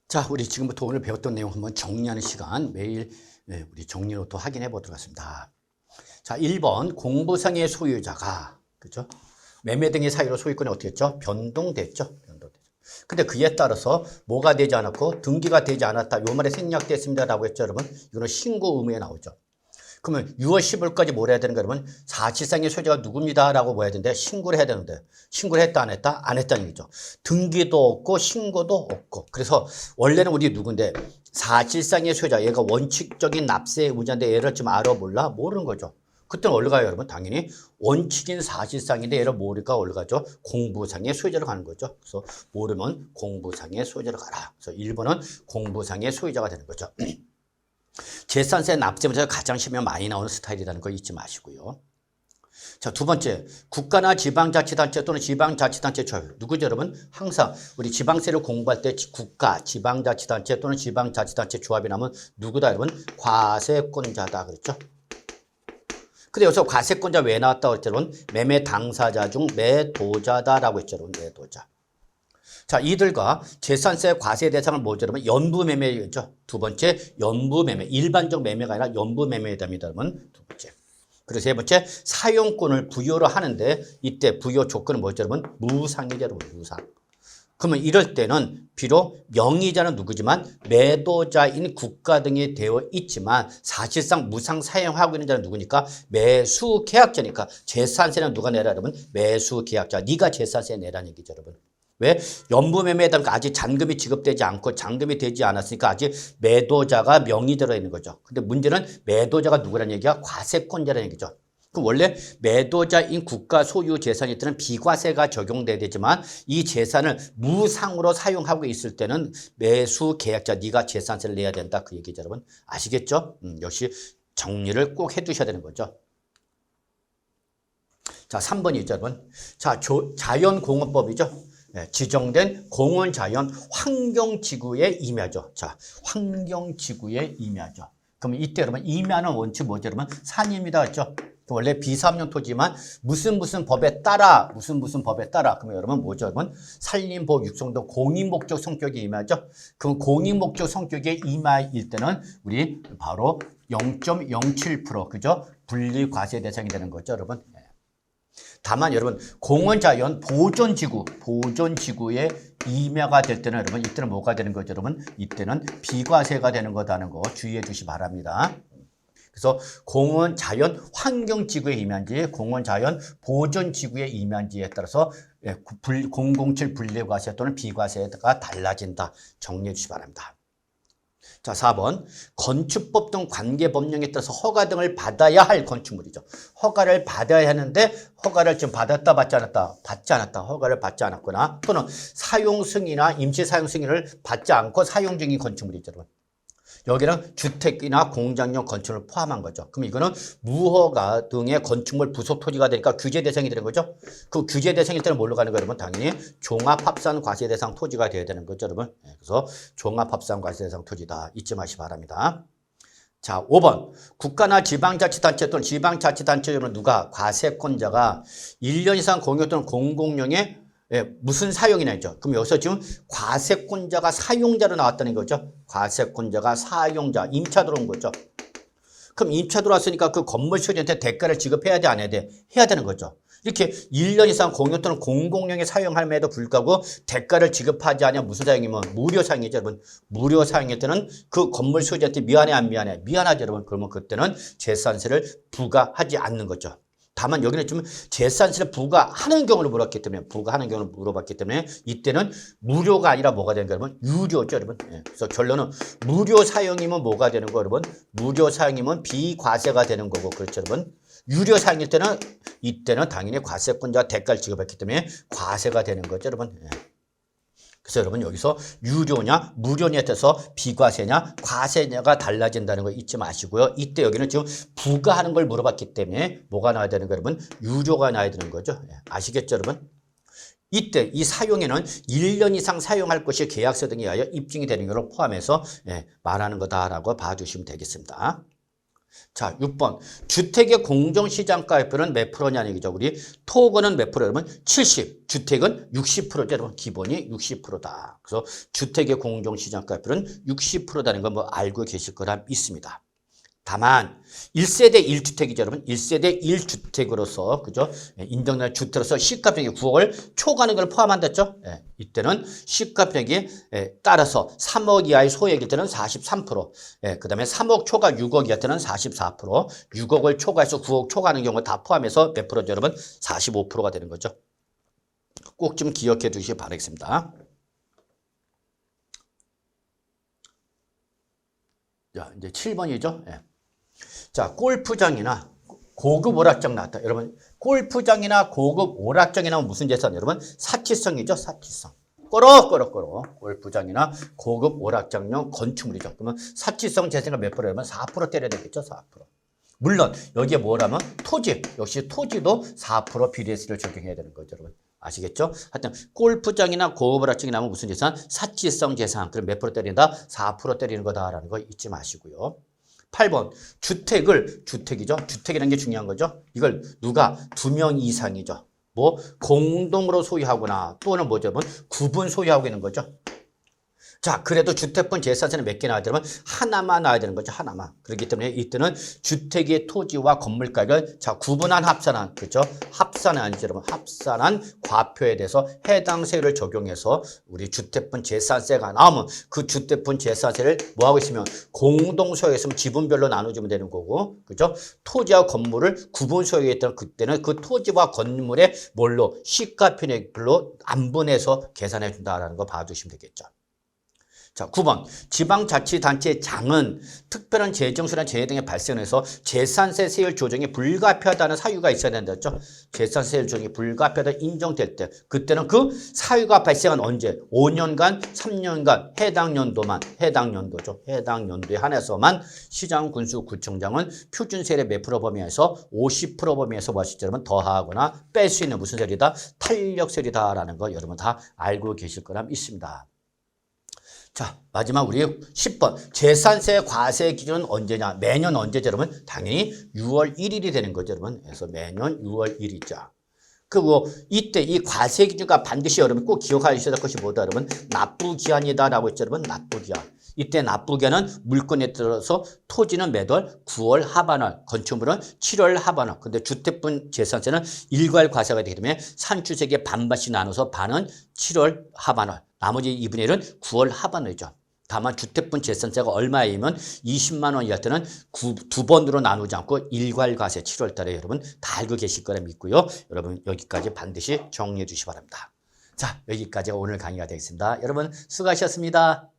자, 우리 지금부터 오늘 배웠던 내용 한번 정리하는 시간 매일 우리 정리노트 확인해 보도록 하겠습니다. 자, 1번 공부상의 소유자가 그죠? 매매 등의 사유로 소유권이 어떻게 했죠? 변동됐죠. 근데 그에 따라서 뭐가 되지 않았고 등기가 되지 않았다. 요 말에 생략됐습니다라고 했죠, 여러분. 이거는 신고 의무에 나오죠. 그러면 6월 10일까지 뭘 해야 되는가, 여러분? 사실상의 소유자가 누굽니다 라고 뭐야 되는데 신고를 해야 되는데 신고를 했다 안 했다? 안 했다는 얘기죠. 등기도 없고 신고도 없고. 그래서 원래는 우리 누군데 사실상의 소유자, 얘가 원칙적인 납세 의무자인데 얘를 좀 알아 몰라? 모르는 거죠. 그때는 어디로 가요, 여러분? 당연히 원칙인 사실상인데 얘를 모르니까 어디로 가죠? 공부상의 소유자로 가는 거죠. 그래서 모르면 공부상의 소유자로 가라. 그래서 1번은 공부상의 소유자가 되는 거죠. 재산세 납세 문제가 가장 심하면 많이 나오는 스타일이라는 거 잊지 마시고요. 자, 두 번째, 국가나 지방자치단체 또는 지방자치단체 조합. 누구죠, 여러분? 항상 우리 지방세를 공부할 때 국가, 지방자치단체 또는 지방자치단체 조합이 나면 누구다, 여러분? 과세권자다 그랬죠? 근데 여기서 과세권자 왜 나왔다고 그랬죠, 여러분? 매매 당사자 중 매도자다라고 했죠, 여러분? 매도자. 자, 이들과 재산세 과세 대상을 뭐죠, 여러분? 연부매매죠. 두 번째, 연부매매. 일반적 매매가 아니라 연부매매에 됩니다, 여러분. 두 번째. 그리고 세 번째, 사용권을 부여를 하는데 이때 부여 조건은 뭐죠, 여러분? 무상이죠, 여러분. 무상. 그러면 이럴 때는 비록 명의자는 누구지만 매도자인 국가 등이 되어 있지만 사실상 무상 사용하고 있는 자는 누구니까? 매수계약자니까 재산세는 누가 내라, 여러분? 매수계약자. 네가 재산세 내라는 얘기죠, 여러분. 왜? 연부매매에 따른 아직 잔금이 지급되지 않고 잔금이 되지 않았으니까 아직 매도자가 명의대로 있는 거죠. 근데 문제는 매도자가 누구라는 얘기야? 과세권자라는 얘기죠. 그럼 원래 매도자인 국가 소유 재산이 때는 비과세가 적용돼야 되지만 이 재산을 무상으로 사용하고 있을 때는 매수 계약자 네가 재산세를 내야 된다. 그 얘기죠, 여러분. 아시겠죠? 역시 정리를 꼭 해두셔야 되는 거죠. 자, 3번이죠, 여러분. 자, 자연공원법이죠. 지정된 공원자연 환경지구에 임야죠. 자, 환경지구에 임야죠. 그럼 이때 여러분 임야는 원칙 뭐죠, 여러분? 산입니다, 그렇죠? 원래 비사업용 토지만 무슨 법에 따라 그러면 여러분 뭐죠, 여러분? 산림보호 육성도 공익목적 성격의 임야죠. 그럼 공익목적 성격의 임야일 때는 우리 바로 0.07% 그죠? 분리과세 대상이 되는 거죠, 여러분. 다만 여러분 공원자연 보존지구의 임야가 될 때는 여러분 이때는 뭐가 되는 거죠, 여러분? 이때는 비과세가 되는 거다는 거 주의해 주시 바랍니다. 그래서 공원자연 환경지구의 임야인지 공원자연 보존지구의 임야인지에 따라서 007 분리과세 또는 비과세가 달라진다. 정리해 주시 바랍니다. 자, 4번 건축법 등 관계법령에 따라서 허가 등을 받아야 할 건축물이죠. 허가를 받아야 하는데 허가를 지금 받았다 받지 않았다? 받지 않았다. 허가를 받지 않았거나 또는 사용 승인이나 임시 사용 승인을 받지 않고 사용 중인 건축물이죠, 여러분. 여기는 주택이나 공장용 건축물을 포함한 거죠. 그럼 이거는 무허가 등의 건축물 부속 토지가 되니까 규제 대상이 되는 거죠. 그 규제 대상일 때는 뭘로 가는 거예요, 여러분? 당연히 종합합산 과세 대상 토지가 되어야 되는 거죠, 여러분. 그래서 종합합산 과세 대상 토지다. 잊지 마시기 바랍니다. 자, 5번. 국가나 지방자치단체 또는 지방자치단체는 누가? 과세권자가 1년 이상 공유 또는 공공용의 무슨 사용이나 있죠. 그럼 여기서 지금 과세권자가 사용자로 나왔다는 거죠. 과세권자가 사용자, 임차 들어온 거죠. 그럼 임차 들어왔으니까 그 건물 소유자한테 대가를 지급해야 돼, 안 해야 돼? 해야 되는 거죠. 이렇게 1년 이상 공유 또는 공공용에 사용함에도 불구하고 대가를 지급하지 않으면 무슨 사용이면 무료 사용이죠, 여러분. 무료 사용일 때는 그 건물 소유자한테 미안해, 안 미안해? 미안하죠, 여러분. 그러면 그때는 재산세를 부과하지 않는 거죠. 다만 여기는 좀 재산세를 부과하는 경우를 물어봤기 때문에 이때는 무료가 아니라 뭐가 되는 거예요, 여러분? 유료죠, 여러분. 그래서 결론은 무료 사용이면 뭐가 되는 거예요, 여러분? 무료 사용이면 비과세가 되는 거고, 그렇죠, 여러분? 유료 사용일 때는 이때는 당연히 과세권자가 대가를 지급했기 때문에 과세가 되는 거죠, 여러분. 그래서 여러분 여기서 유료냐 무료냐에 따라서 비과세냐 과세냐가 달라진다는 거 잊지 마시고요. 이때 여기는 지금 부과하는 걸 물어봤기 때문에 뭐가 나와야 되는 거예요, 여러분? 유료가 나와야 되는 거죠. 아시겠죠, 여러분? 이때 이 사용에는 1년 이상 사용할 것이 계약서 등에 의하여 입증이 되는 것을 포함해서 말하는 거다라고 봐주시면 되겠습니다. 자, 6번. 주택의 공정시장가액표는 몇 프로냐는 얘기죠. 우리 토거는 몇 프로? 여러분 70. 주택은 60%죠. 여러분 기본이 60%다. 그래서 주택의 공정시장가액표는 60%다는 건 뭐 알고 계실 거라 믿습니다. 다만 1세대 1주택이죠. 여러분 1세대 1주택으로서 그죠? 인정된 주택으로서 시가평이 9억을 초과하는 걸 포함한댔죠. 이때는 시가평이 따라서 3억 이하의 소액일 때는 43%, 그 다음에 3억 초과 6억 이하 때는 44%, 6억을 초과해서 9억 초과하는 경우 다 포함해서 몇 프로죠, 여러분? 45%가 되는 거죠. 꼭 좀 기억해 두시기 바라겠습니다. 자, 이제 7번이죠. 자, 골프장이나 고급 오락장 나왔다. 여러분, 골프장이나 고급 오락장이 나오면 무슨 재산? 여러분, 사치성이죠, 사치성. 꼬럭꼬럭꼬럭. 골프장이나 고급 오락장용 건축물이죠. 그러면 사치성 재산가 몇 프로라면 4% 때려야 되겠죠, 4%. 물론 여기에 뭐라면 토지, 역시 토지도 4% 비례세를 적용해야 되는 거죠, 여러분. 아시겠죠? 하여튼 골프장이나 고급 오락장이 나오면 무슨 재산? 사치성 재산. 그럼 몇 프로 때린다? 4% 때리는 거다라는 거 잊지 마시고요. 8번. 주택이죠. 주택이라는 게 중요한 거죠. 이걸 누가 2명 이상이죠. 뭐 공동으로 소유하거나 또는 뭐죠? 구분 소유하고 있는 거죠. 자, 그래도 주택분 재산세는 몇 개 나와야 되면 하나만 나와야 되는 거죠. 하나만. 그렇기 때문에 이때는 주택의 토지와 건물 가격을 자, 구분한 합산한, 그렇죠? 합산은 아니죠, 여러분. 합산한 과표에 대해서 해당 세율을 적용해서 우리 주택분 재산세가 나오면 그 주택분 재산세를 뭐 하고 있으면 공동 소유했으면 지분별로 나눠주면 되는 거고, 그렇죠? 토지와 건물을 구분 소유했던 그때는 그 토지와 건물의 뭘로 시가편액별로 안분해서 계산해 준다라는 거 봐주시면 되겠죠. 자, 9번. 지방자치단체의 장은 특별한 재정수나 재해 등의 발생해서 재산세 세율 조정이 불가피하다는 사유가 있어야 된다죠. 재산세 세율 조정이 불가피하다 인정될 때 그때는 그 사유가 발생한 언제? 5년간, 3년간 해당 연도죠. 해당 연도에 한해서만 시장, 군수, 구청장은 표준 세율의 몇 프로 범위에서 50% 범위에서 뭐 하시죠, 여러분? 더하거나 뺄 수 있는 무슨 세율이다? 탄력 세율이다라는 거 여러분 다 알고 계실 거라 믿습니다. 자, 마지막 우리 10번. 재산세 과세 기준은 언제냐? 매년 언제죠, 여러분? 당연히 6월 1일이 되는 거죠, 여러분. 그래서 매년 6월 1일이죠. 그리고 이때 이 과세 기준과 반드시 여러분 꼭 기억하셔야 될 것이 뭐다, 여러분? 납부기한이다라고 했죠, 여러분? 납부기한. 이때 납부기한은 물건에 따라서 토지는 몇 월? 9월 하반월, 건축물은 7월 하반월. 근데 주택분 재산세는 일괄 과세가 되기 때문에 산주택의 반반씩 나눠서 반은 7월 하반월. 나머지 2분의 1은 9월 하반월이죠. 다만 주택분 재산세가 얼마이면 20만 원 이하 때는 두 번으로 나누지 않고 일괄 과세 7월 달에 여러분 다 알고 계실 거라 믿고요. 여러분 여기까지 반드시 정리해 주시기 바랍니다. 자, 여기까지가 오늘 강의가 되겠습니다. 여러분 수고하셨습니다.